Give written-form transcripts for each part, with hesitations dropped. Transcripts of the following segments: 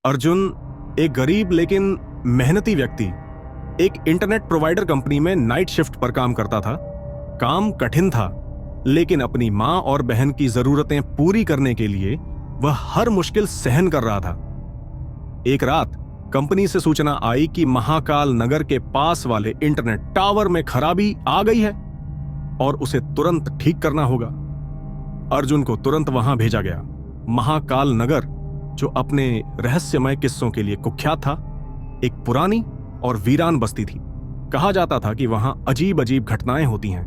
अर्जुन एक गरीब लेकिन मेहनती व्यक्ति एक इंटरनेट प्रोवाइडर कंपनी में नाइट शिफ्ट पर काम करता था। काम कठिन था, लेकिन अपनी मां और बहन की जरूरतें पूरी करने के लिए वह हर मुश्किल सहन कर रहा था। एक रात कंपनी से सूचना आई कि महाकाल नगर के पास वाले इंटरनेट टावर में खराबी आ गई है और उसे तुरंत ठीक करना होगा। अर्जुन को तुरंत वहां भेजा गया। महाकाल नगर, जो अपने रहस्यमय किस्सों के लिए कुख्यात था, एक पुरानी और वीरान बस्ती थी। कहा जाता था कि वहां अजीब अजीब घटनाएं होती हैं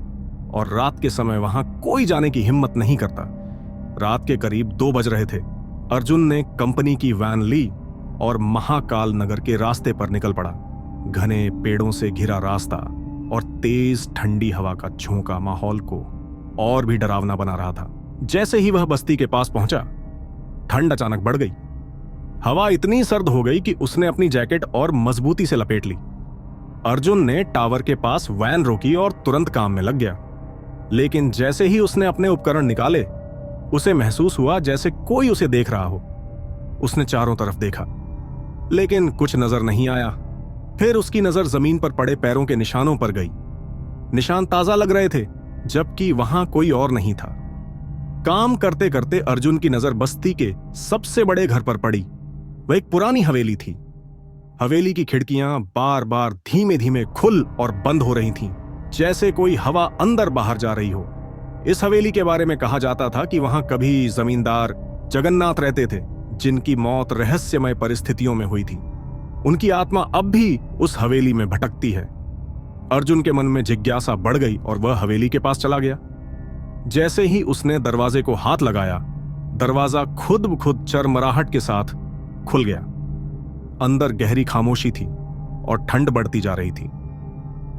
और रात के समय वहां कोई जाने की हिम्मत नहीं करता। रात के करीब 2 बज रहे थे। अर्जुन ने कंपनी की वैन ली और महाकाल नगर के रास्ते पर निकल पड़ा। घने पेड़ों से घिरा रास्ता और तेज ठंडी हवा का झोंका माहौल को और भी डरावना बना रहा था। जैसे ही वह बस्ती के पास पहुंचा, ठंड अचानक बढ़ गई। हवा इतनी सर्द हो गई कि उसने अपनी जैकेट और मजबूती से लपेट ली। अर्जुन ने टावर के पास वैन रोकी और तुरंत काम में लग गया। लेकिन जैसे ही उसने अपने उपकरण निकाले, उसे महसूस हुआ जैसे कोई उसे देख रहा हो। उसने चारों तरफ देखा, लेकिन कुछ नजर नहीं आया। फिर उसकी नजर जमीन पर पड़े पैरों के निशानों पर गई। निशान ताजा लग रहे थे, जबकि वहां कोई और नहीं था। काम करते करते अर्जुन की नजर बस्ती के सबसे बड़े घर पर पड़ी। वह एक पुरानी हवेली थी। हवेली की खिड़कियां बार बार धीमे धीमे खुल और बंद हो रही थीं, जैसे कोई हवा अंदर बाहर जा रही हो। इस हवेली के बारे में कहा जाता था कि वहां कभी जमींदार जगन्नाथ रहते थे, जिनकी मौत रहस्यमय परिस्थितियों में हुई थी। उनकी आत्मा अब भी उस हवेली में भटकती है। अर्जुन के मन में जिज्ञासा बढ़ गई और वह हवेली के पास चला गया। जैसे ही उसने दरवाजे को हाथ लगाया, दरवाजा खुद ब खुद चरमराहट के साथ खुल गया। अंदर गहरी खामोशी थी और ठंड बढ़ती जा रही थी।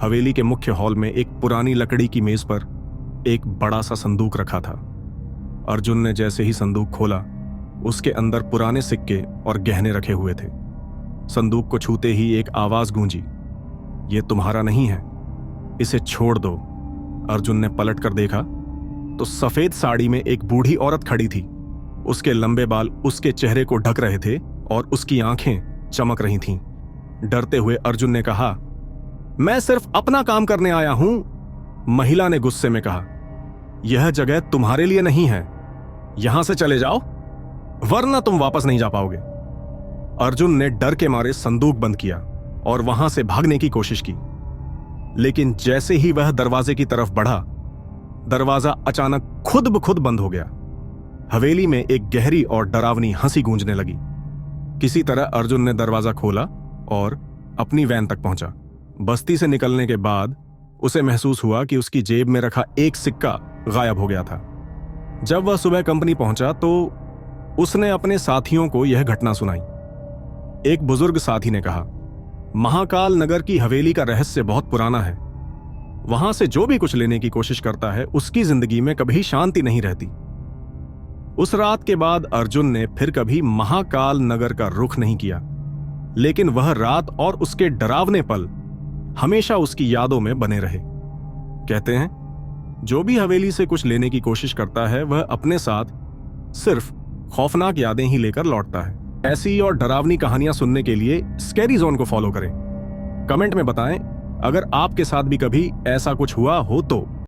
हवेली के मुख्य हॉल में एक पुरानी लकड़ी की मेज पर एक बड़ा सा संदूक रखा था। अर्जुन ने जैसे ही संदूक खोला, उसके अंदर पुराने सिक्के और गहने रखे हुए थे। संदूक को छूते ही एक आवाज गूंजी, "यह तुम्हारा नहीं है, इसे छोड़ दो।" अर्जुन ने पलट कर देखा तो सफेद साड़ी में एक बूढ़ी औरत खड़ी थी। उसके लंबे बाल उसके चेहरे को ढक रहे थे और उसकी आंखें चमक रही थीं। डरते हुए अर्जुन ने कहा, "मैं सिर्फ अपना काम करने आया हूं।" महिला ने गुस्से में कहा, "यह जगह तुम्हारे लिए नहीं है। यहां से चले जाओ, वरना तुम वापस नहीं जा पाओगे।" अर्जुन ने डर के मारे संदूक बंद किया और वहां से भागने की कोशिश की। लेकिन जैसे ही वह दरवाजे की तरफ बढ़ा, दरवाजा अचानक खुद ब खुद बंद हो गया। हवेली में एक गहरी और डरावनी हंसी गूंजने लगी। किसी तरह अर्जुन ने दरवाजा खोला और अपनी वैन तक पहुंचा। बस्ती से निकलने के बाद उसे महसूस हुआ कि उसकी जेब में रखा एक सिक्का गायब हो गया था। जब वह सुबह कंपनी पहुंचा तो उसने अपने साथियों को यह घटना सुनाई। एक बुजुर्ग साथी ने कहा, "महाकाल नगर की हवेली का रहस्य बहुत पुराना है। वहां से जो भी कुछ लेने की कोशिश करता है, उसकी जिंदगी में कभी शांति नहीं रहती।" उस रात के बाद अर्जुन ने फिर कभी महाकाल नगर का रुख नहीं किया, लेकिन वह रात और उसके डरावने पल हमेशा उसकी यादों में बने रहे। कहते हैं, जो भी हवेली से कुछ लेने की कोशिश करता है, वह अपने साथ सिर्फ खौफनाक यादें ही लेकर लौटता है। ऐसी और डरावनी कहानियां सुनने के लिए स्कैरी जोन को फॉलो करें। कमेंट में बताएं अगर आपके साथ भी कभी ऐसा कुछ हुआ हो तो।